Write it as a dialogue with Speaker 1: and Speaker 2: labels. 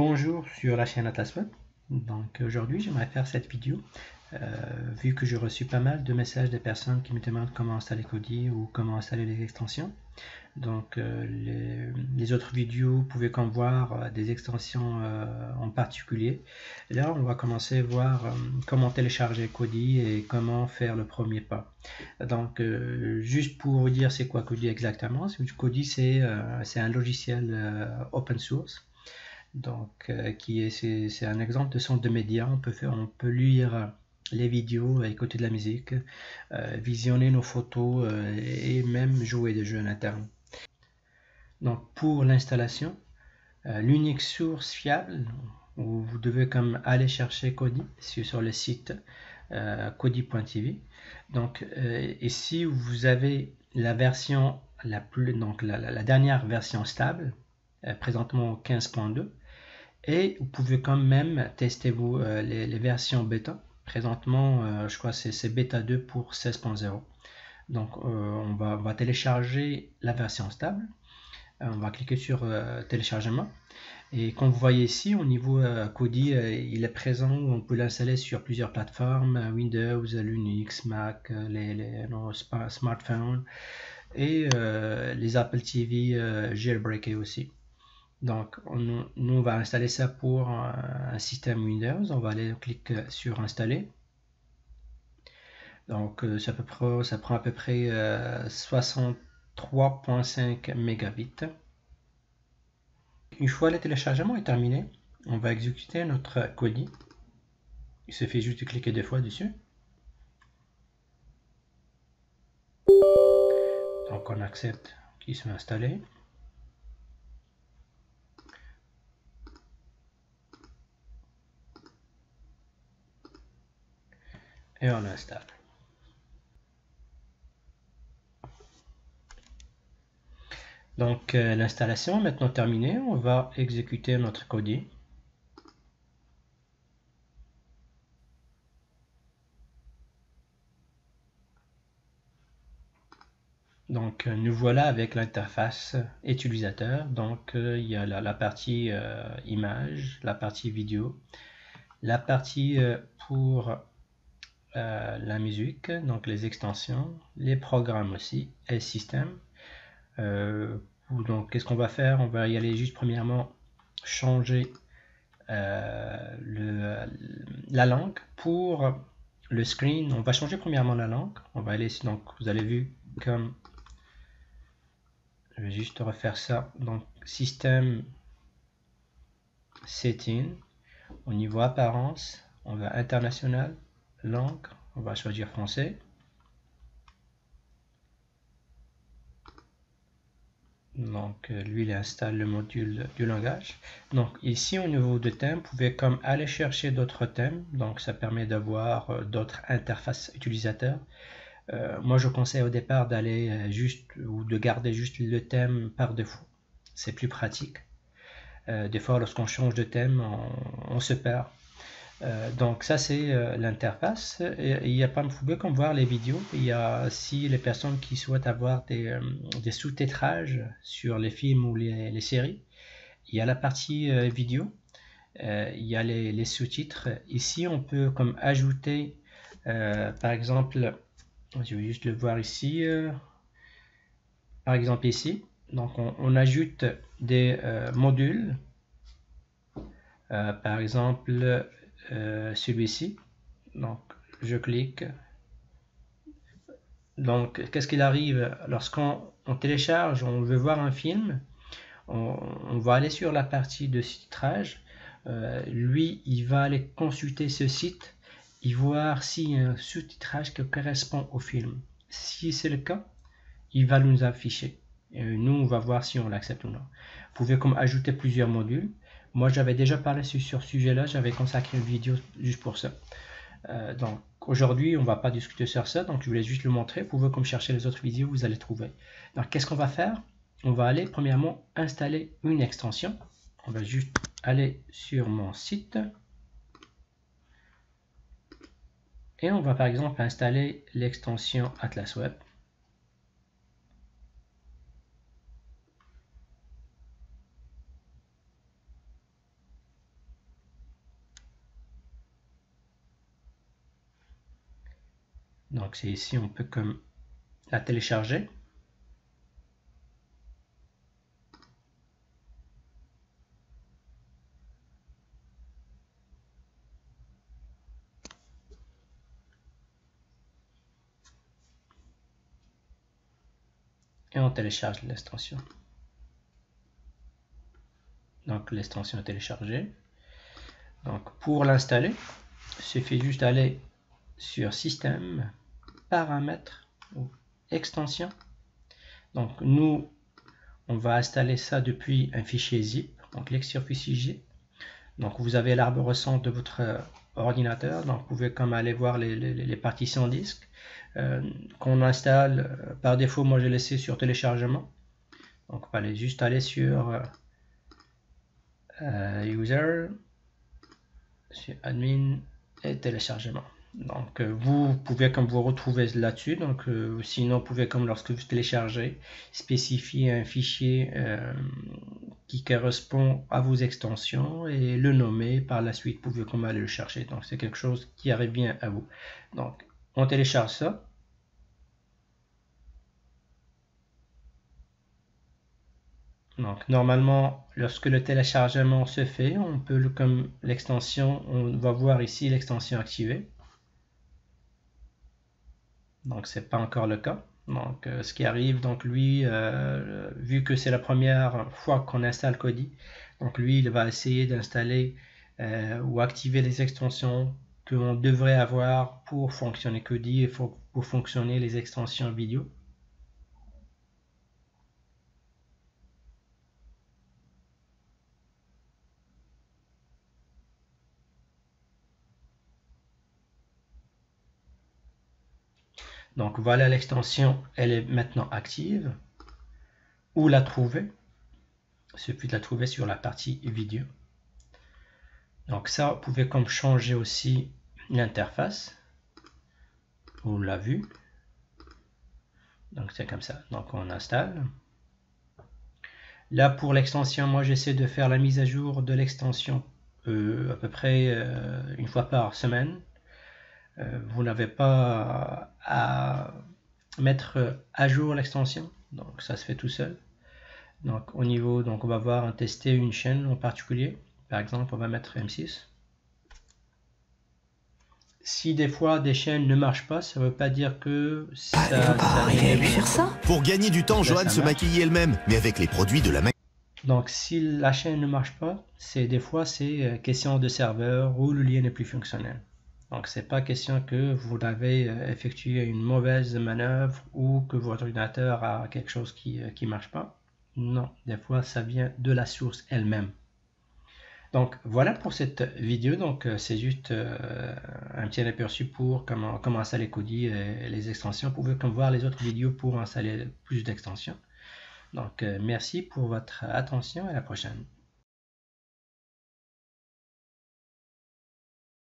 Speaker 1: Bonjour sur la chaîne Atlas Web. Donc aujourd'hui j'aimerais faire cette vidéo vu que j'ai reçu pas mal de messages des personnes qui me demandent comment installer Kodi ou comment installer les extensions. Donc les autres vidéos, vous pouvez comme voir des extensions en particulier. Et là on va commencer à voir comment télécharger Kodi et comment faire le premier pas. Donc juste pour vous dire c'est quoi Kodi exactement. Kodi c'est un logiciel open source. Donc, c'est un exemple de centre de médias. On peut lire les vidéos, écouter de la musique, visionner nos photos et même jouer des jeux en interne. Donc, pour l'installation, l'unique source fiable où vous devez comme aller chercher Kodi sur le site kodi.tv. Donc, ici vous avez la version la dernière version stable, présentement 15.2. Et vous pouvez quand même tester les versions bêta. Présentement, je crois que c'est bêta 2 pour 16.0. Donc, on va télécharger la version stable. On va cliquer sur téléchargement. Et comme vous voyez ici, au niveau Kodi, il est présent. On peut l'installer sur plusieurs plateformes, Windows, Linux, Mac, nos smartphones et les Apple TV jailbreakés aussi. Donc, nous, on va installer ça pour un système Windows. On va aller cliquer sur installer. Donc, ça prend à peu près 63.5 mégabits. Une fois le téléchargement est terminé, on va exécuter notre Kodi. Il suffit juste de cliquer deux fois dessus. Donc, on accepte qu'il soit installé. Et on installe. Donc l'installation est maintenant terminée, on va exécuter notre Kodi. Donc nous voilà avec l'interface utilisateur. Donc il y a la partie image, la partie vidéo, la partie pour la musique, donc les extensions, les programmes aussi, et le système. Donc qu'est-ce qu'on va faire? On va y aller juste premièrement changer la langue. Pour le screen, on va changer premièrement la langue. On va aller ici, donc vous avez vu comme je vais juste refaire ça. Donc système setting, au niveau apparence, on va international, langue, on va choisir français. Donc lui il installe le module du langage. Donc ici au niveau de thème, vous pouvez comme aller chercher d'autres thèmes. Donc ça permet d'avoir d'autres interfaces utilisateurs. Moi je conseille au départ d'aller juste ou de garder juste le thème par défaut. C'est plus pratique. Des fois lorsqu'on change de thème, on se perd. Donc ça c'est l'interface. Il y a pas, vous pouvez comme voir les vidéos. Il y a si les personnes qui souhaitent avoir des sous-titrages sur les films ou les séries, il y a la partie vidéo. Il y a les sous-titres. Ici on peut comme ajouter par exemple, je vais juste le voir ici. Par exemple ici, donc on ajoute des modules. Par exemple celui-ci, donc je clique. Donc qu'est-ce qu'il arrive lorsqu'on télécharge, on veut voir un film, on va aller sur la partie de titrage. Lui il va aller consulter ce site et voir s'il y a un sous-titrage qui correspond au film. Si c'est le cas, il va nous afficher. Nous on va voir si on l'accepte ou non. Vous pouvez comme ajouter plusieurs modules. Moi j'avais déjà parlé sur ce sujet là, j'avais consacré une vidéo juste pour ça. Donc aujourd'hui on va pas discuter sur ça, donc je voulais juste le montrer. Vous pouvez comme chercher les autres vidéos, vous allez trouver. Donc qu'est-ce qu'on va faire? On va aller premièrement installer une extension. On va juste aller sur mon site et on va par exemple installer l'extension Atlas Web. Donc c'est ici, on peut comme la télécharger. Et on télécharge l'extension. Donc l'extension est téléchargée. Donc pour l'installer, il suffit juste d'aller sur Système, Paramètres ou Extension. Donc nous, on va installer ça depuis un fichier zip. On clique sur fichier zip. Donc vous avez l'arborescence de votre ordinateur. Donc vous pouvez comme aller voir les partitions disques qu'on installe. Par défaut, moi j'ai laissé sur téléchargement. Donc on va aller juste aller sur User, sur Admin et téléchargement. Donc vous pouvez comme vous retrouver là-dessus. Donc sinon vous pouvez comme lorsque vous téléchargez spécifier un fichier qui correspond à vos extensions et le nommer. Par la suite vous pouvez comme aller le chercher. Donc c'est quelque chose qui arrive bien à vous. Donc on télécharge ça. Donc normalement lorsque le téléchargement se fait, on peut comme l'extension, on va voir ici l'extension activée. Donc c'est pas encore le cas. Donc ce qui arrive, donc lui, vu que c'est la première fois qu'on installe Kodi, donc lui il va essayer d'installer ou activer les extensions qu'on devrait avoir pour fonctionner Kodi et pour fonctionner les extensions vidéo. Donc voilà, l'extension, elle est maintenant active. Où la trouver? Il suffit de la trouver sur la partie vidéo. Donc ça, vous pouvez comme changer aussi l'interface ou la vue. Donc c'est comme ça. Donc on installe. Là pour l'extension, moi j'essaie de faire la mise à jour de l'extension à peu près une fois par semaine. Vous n'avez pas à mettre à jour l'extension, donc ça se fait tout seul. Donc au niveau, donc on va voir tester une chaîne en particulier. Par exemple, on va mettre M6. Si des fois des chaînes ne marchent pas, ça ne veut pas dire que ça
Speaker 2: faire ça. Pour gagner du temps, Joanne se maquille elle-même, mais avec les produits de la maquille.
Speaker 1: Donc si la chaîne ne marche pas, des fois c'est question de serveur ou le lien n'est plus fonctionnel. Donc c'est pas question que vous avez effectué une mauvaise manœuvre ou que votre ordinateur a quelque chose qui marche pas. Non, des fois ça vient de la source elle-même. Donc voilà pour cette vidéo. Donc c'est juste un petit aperçu pour comment installer Kodi et les extensions. Vous pouvez comme voir les autres vidéos pour installer plus d'extensions. Donc merci pour votre attention et à la prochaine.